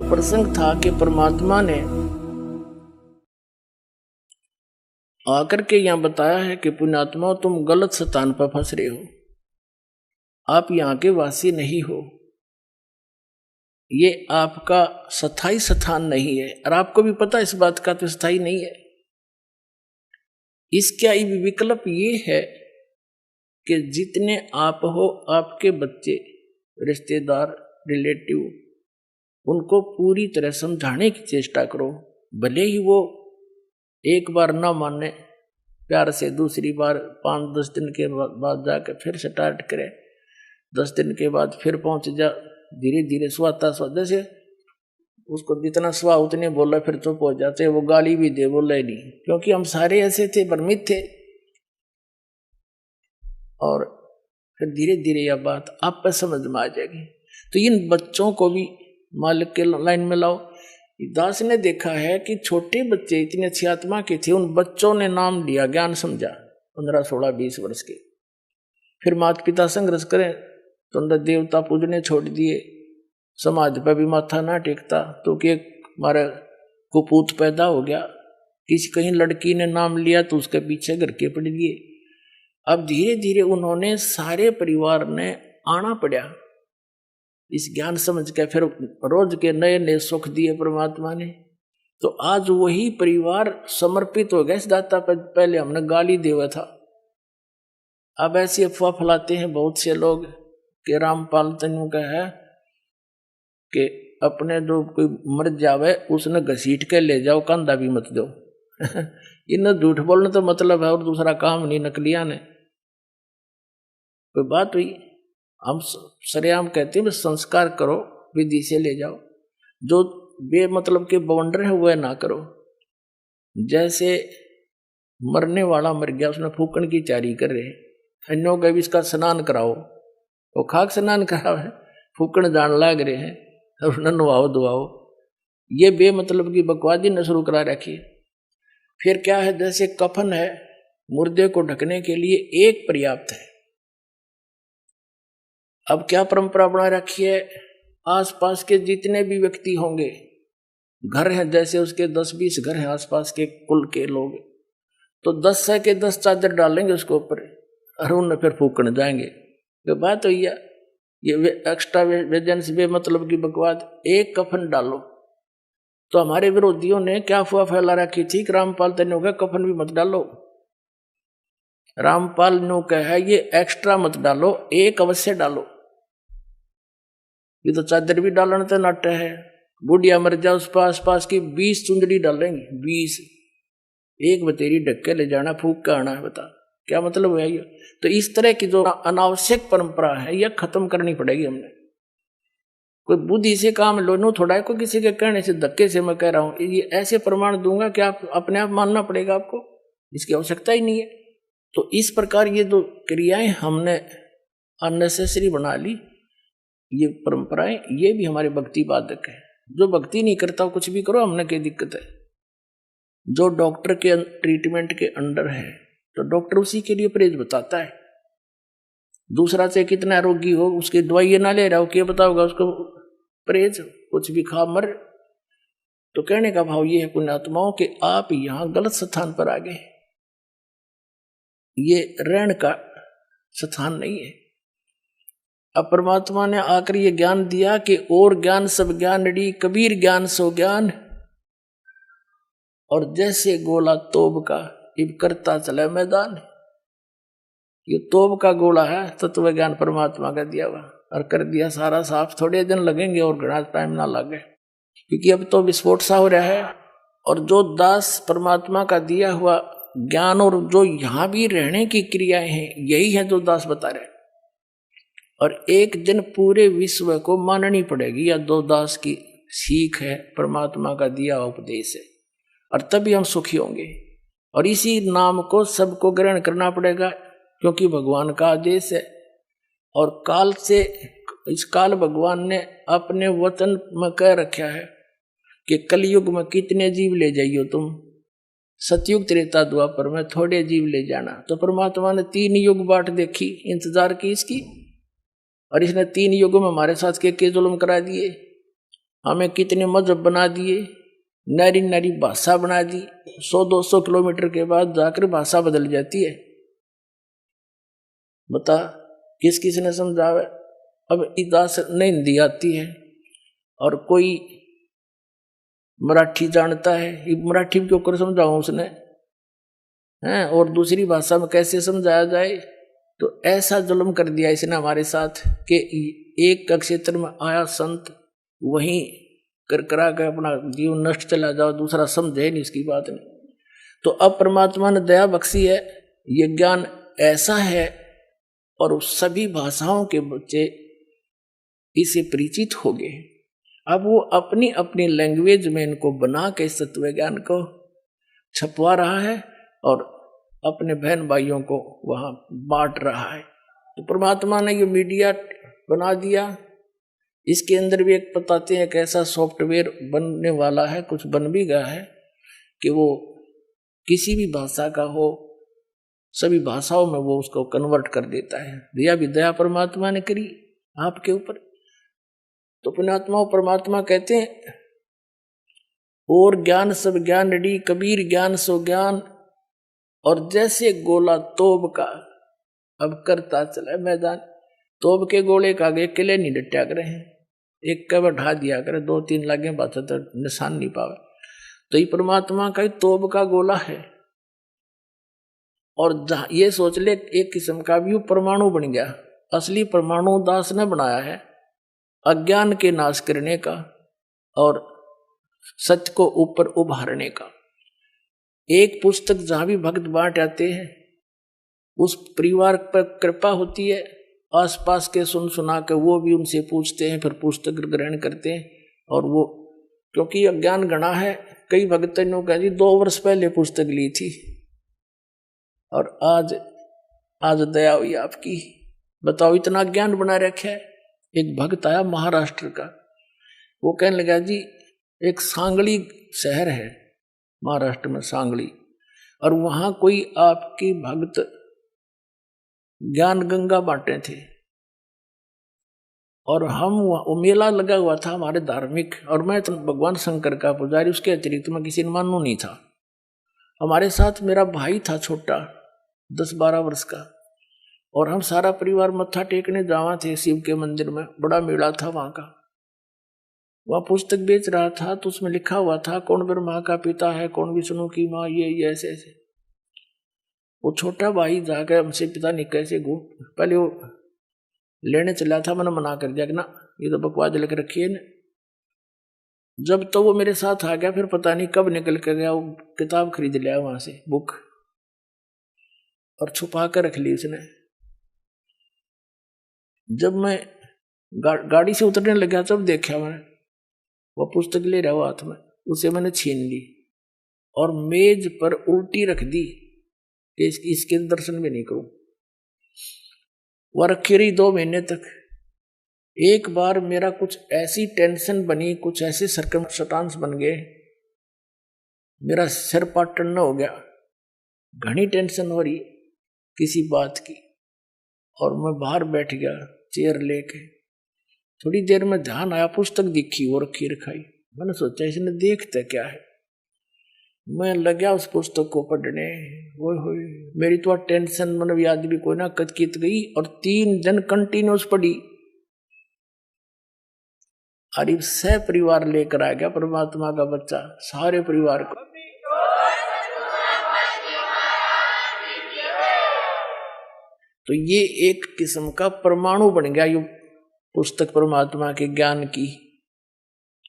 प्रसंग था कि परमात्मा ने आकर के यहाँ बताया है कि पुण्यात्मा तुम गलत स्थान पर फंस रहे हो, आप यहाँ के वासी नहीं हो, ये आपका स्थायी स्थान नहीं है। और आपको भी पता इस बात का तो स्थायी नहीं है। इसका विकल्प ये है कि जितने आप हो, आपके बच्चे, रिश्तेदार, रिलेटिव, उनको पूरी तरह समझाने की चेष्टा करो। भले ही वो एक बार ना माने, प्यार से दूसरी बार 5-10 दिन के बाद जाकर फिर स्टार्ट करे, 10 दिन के बाद फिर पहुंच जा, धीरे धीरे स्वाता स्वाद से उसको जितना स्वा उतने बोला, फिर चुप हो जाते, वो गाली भी दे बोला ही नहीं, क्योंकि हम सारे ऐसे थे, भ्रमित थे। और फिर धीरे धीरे यह बात आप पर समझ में आ जाएगी। तो इन बच्चों को भी मालिक के लाइन में लाओ। दास ने देखा है कि छोटे बच्चे इतने अच्छी आत्मा के थे, उन बच्चों ने नाम लिया, ज्ञान समझा, 15, 16, 20 वर्ष के। फिर माता पिता संघर्ष करें तो अंदर देवता पूजने छोड़ दिए, समाज पर भी माथा ना टेकता, तो कि हमारा कुपूत पैदा हो गया। किसी कहीं लड़की ने नाम लिया तो उसके पीछे घर के पड़ दिए। अब धीरे धीरे उन्होंने सारे परिवार ने आना पड़ा इस ज्ञान समझ के, फिर रोज के नए नए सुख दिए परमात्मा ने। तो आज वही परिवार समर्पित हो गया इस दाता पर। पहले हमने गाली देवा था, अब ऐसी अफवाह फैलाते हैं बहुत से लोग कि रामपाल तनु का है कि अपने जो कोई मर जावे उसने घसीट के ले जाओ, कंधा भी मत दो। इन्हें झूठ बोलने तो मतलब है और दूसरा काम नहीं, नकलिया ने। कोई बात हुई, हम सरेआम कहते हैं संस्कार करो, विधि से ले जाओ। जो बेमतलब के बवंडर है वह ना करो। जैसे मरने वाला मर गया, उसने फूकन की तैयारी कर रहे, अन्यों का भी इसका स्नान कराओ, वो खाक स्नान कराओ है, फूकन जान लाग रहे हैं, और न नवाओ दुआओ। ये बेमतलब की बकवादी न शुरू करा रखी। फिर क्या है, जैसे कफन है, मुर्दे को ढकने के लिए एक पर्याप्त है। अब क्या परंपरा बना रखी है, आसपास के जितने भी व्यक्ति होंगे, घर हैं, जैसे उसके 10-20 घर हैं आसपास के कुल के लोग, तो 10 के 10 चादर डालेंगे उसके ऊपर, और उन्हें फिर फूकने जाएंगे। ये बात हुई है। ये एक्स्ट्रा वेजेंस मतलब की बकवाद। एक कफन डालो। तो हमारे विरोधियों ने क्या अफवाह फैला रखी थी कि रामपाल तनु का कफन भी मत डालो। रामपाल नु का है ये एक्स्ट्रा मत डालो, एक अवश्य डालो। ये तो चादर भी डालने तो नाट्य है। बुढ़िया मर जाओ, उस पास की 20 चुंदड़ी डालेंगे, 20, एक बतेरी ढक के ले जाना, फूक के आना है। बता क्या मतलब है ये। तो इस तरह की जो अनावश्यक परंपरा है यह खत्म करनी पड़ेगी हमने। कोई बुद्धि से काम लो, नो थोड़ा को किसी के कहने से, धक्के से मैं कह रहा हूं, ये ऐसे प्रमाण दूंगा कि आप अपने आप मानना पड़ेगा आपको, इसकी आवश्यकता ही नहीं है। तो इस प्रकार ये जो क्रियाएं हमने अननेसेसरी बना ली, ये परंपराएं, ये भी हमारे भक्ति बाधक है। जो भक्ति नहीं करता कुछ भी करो, हमने क्या दिक्कत है। जो डॉक्टर के ट्रीटमेंट के अंडर है तो डॉक्टर उसी के लिए परहेज बताता है। दूसरा से कितना रोगी हो, उसकी दवाई ना ले रहा हो, क्या बताओगा उसको परहेज, कुछ भी खा मर। तो कहने का भाव ये है पुण्यात्माओं कि आप यहां गलत स्थान पर आ गए, ये रहने का स्थान नहीं है। अब परमात्मा ने आकर ये ज्ञान दिया कि और ज्ञान सब ज्ञान डी, कबीर ज्ञान सो ज्ञान। और जैसे गोला तोब का इब करता चला मैदान। ये तोब का गोला है, तत्व ज्ञान परमात्मा का दिया हुआ, और कर दिया सारा साफ। थोड़े दिन लगेंगे और घना टाइम ना लगे, क्योंकि अब तो विस्फोट सा हो रहा है। और जो दास परमात्मा का दिया हुआ ज्ञान और जो यहां भी रहने की क्रियाएं हैं, यही है जो दास बता रहे। और एक दिन पूरे विश्व को माननी पड़ेगी या दो दास की सीख है, परमात्मा का दिया हुआ उपदेश है, और तभी हम सुखी होंगे। और इसी नाम को सबको ग्रहण करना पड़ेगा, क्योंकि भगवान का आदेश है। और काल से, इस काल भगवान ने अपने वचन में कह रखा है कि कलयुग में कितने जीव ले जाइयो तुम, सतयुग त्रेता द्वापर में थोड़े जीव ले जाना। तो परमात्मा ने 3 युग बाट देखी, इंतजार की इसकी, और इसने 3 युगों में हमारे साथ के जुल्म करा दिए। हमें कितने मजहब बना दिए, नरी नरी भाषा बना दी, 100-200 किलोमीटर के बाद जाकर भाषा बदल जाती है। बता किस किस ने समझावे। अब इदास नहीं हिंदी आती है और कोई मराठी जानता है, मराठी में क्यों कर समझाऊं उसने हैं, और दूसरी भाषा में कैसे समझाया जाए। तो ऐसा जुल्म कर दिया इसने हमारे साथ कि एक का क्षेत्र में आया संत वहीं कर करा के अपना जीवन नष्ट चला जाओ, दूसरा समझे नहीं इसकी बात नहीं। तो अब परमात्मा ने दया बख्शी है, ये ज्ञान ऐसा है और सभी भाषाओं के बच्चे इसे परिचित हो गए। अब वो अपनी अपनी लैंग्वेज में इनको बना के तत्व ज्ञान को छपवा रहा है और अपने बहन भाइयों को वहां बांट रहा है। तो परमात्मा ने ये मीडिया बना दिया। इसके अंदर भी एक बताते हैं कैसा सॉफ्टवेयर बनने वाला है, कुछ बन भी गया है कि वो किसी भी भाषा का हो, सभी भाषाओं में वो उसको कन्वर्ट कर देता है। दया भी दया परमात्मा ने करी आपके ऊपर। तो पुण्यात्मा परमात्मा कहते हैं, और ज्ञान सब ज्ञान डी कबीर ज्ञान सो ज्ञान, और जैसे गोला तोब का अब करता चला मैदान। तोब के गोले का आगे किले नहीं डटा करे हैं, एक का बढ़ा दिया करे, 2-3 लगे बात तो निशान नहीं पावे। तो ये परमात्मा का ही तोब का गोला है। और ये सोच ले एक किस्म का भी परमाणु बन गया। असली परमाणु दास ने बनाया है अज्ञान के नाश करने का और सत्य को ऊपर उभारने का। एक पुस्तक जहां भी भक्त बांट आते हैं उस परिवार पर कृपा होती है, आसपास के सुन सुना के वो भी उनसे पूछते हैं, फिर पुस्तक ग्रहण करते हैं। और वो क्योंकि अज्ञान गणा है, कई भक्त ने कहा जी 2 वर्ष पहले पुस्तक ली थी और आज दया हुई आपकी, बताओ इतना ज्ञान बना रखा है। एक भक्त आया महाराष्ट्र का, वो कहने लगा जी एक सांगली शहर है महाराष्ट्र में, सांगली, और वहां कोई आपकी भक्त ज्ञान गंगा बांटे थे और हम वो मेला लगा हुआ था हमारे धार्मिक, और मैं तो भगवान शंकर का पुजारी, उसके अतिरिक्त मैं किसी ने मानू नहीं था। हमारे साथ मेरा भाई था छोटा 10-12 वर्ष का, और हम सारा परिवार मत्था टेकने जावा थे शिव के मंदिर में, बड़ा मेला था वहां का। वह पुस्तक बेच रहा था तो उसमें लिखा हुआ था कौन ब्रह्मा का पिता है, कौन विष्णु की माँ, ये ऐसे ऐसे। वो छोटा भाई जाकर हमसे पिता नहीं कैसे पहले वो लेने चला था, मैंने मना कर दिया कि ना ये तो बकवास लिख रखी है ना। जब तो वो मेरे साथ आ गया, फिर पता नहीं कब निकल कर गया, वो किताब खरीद लिया वहां से बुक और छुपा कर रख ली उसने। जब मैं गाड़ी से उतरने लगा तब देखा मैंने वो पुस्तक ले रहा हुआ हाथ में, उसे मैंने छीन ली और मेज पर उल्टी रख दी कि इसके दर्शन भी नहीं करूं। वह रखी रही 2 महीने तक। एक बार मेरा कुछ ऐसी टेंशन बनी, कुछ ऐसे सर्कमस्टांस बन गए, मेरा सिर पाटन हो गया, घनी टेंशन हो रही किसी बात की, और मैं बाहर बैठ गया चेयर लेके। थोड़ी देर में ध्यान आया, पुस्तक दिखी वो रखी रखाई। मैंने सोचा इसने देखता क्या है, मैं लगा उस पुस्तक को पढ़ने। वो मेरी तो टेंशन मतलब याद भी कोई ना कचकित गई, और 3 दिन कंटिन्यूस पढ़ी। अरे सह परिवार लेकर आ गया परमात्मा का बच्चा, सारे परिवार को। तो ये एक किस्म का परमाणु बन गया ये पुस्तक परमात्मा के ज्ञान की।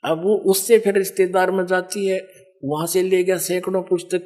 अब वो उससे फिर रिश्तेदार में जाती है, वहां से ले गया सैकड़ों पुस्तक,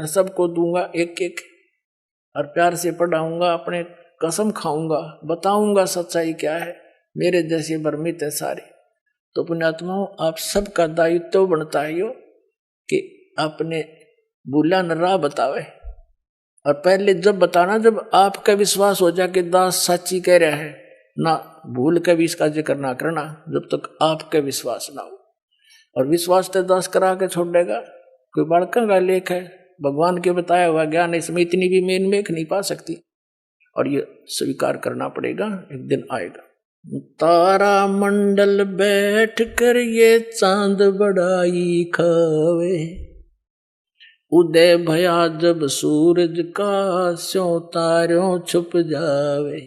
सबको दूंगा एक एक और प्यार से पढ़ाऊंगा, अपने कसम खाऊंगा, बताऊंगा सच्चाई क्या है, मेरे जैसे भ्रमित है सारे। तो पुण्यात्माओं आप सबका दायित्व बनता है यो कि अपने भूला न राह बतावे। और पहले जब बताना जब आपका विश्वास हो जाए कि दास सच्ची कह रहा है, ना भूल के भी इसका जिक्र ना करना जब तक आपका विश्वास ना हो। और विश्वास तो दास करा के छोड़ देगा, कोई बड़का का लेख है, भगवान के बताया हुआ ज्ञान, इसमें इतनी भी मेन मेख नहीं पा सकती। और ये स्वीकार करना पड़ेगा, एक दिन आएगा। तारा मंडल बैठ कर ये चांद बड़ाई खावे, उदय भया जब सूरज का, स्यों तारों छुप जावे।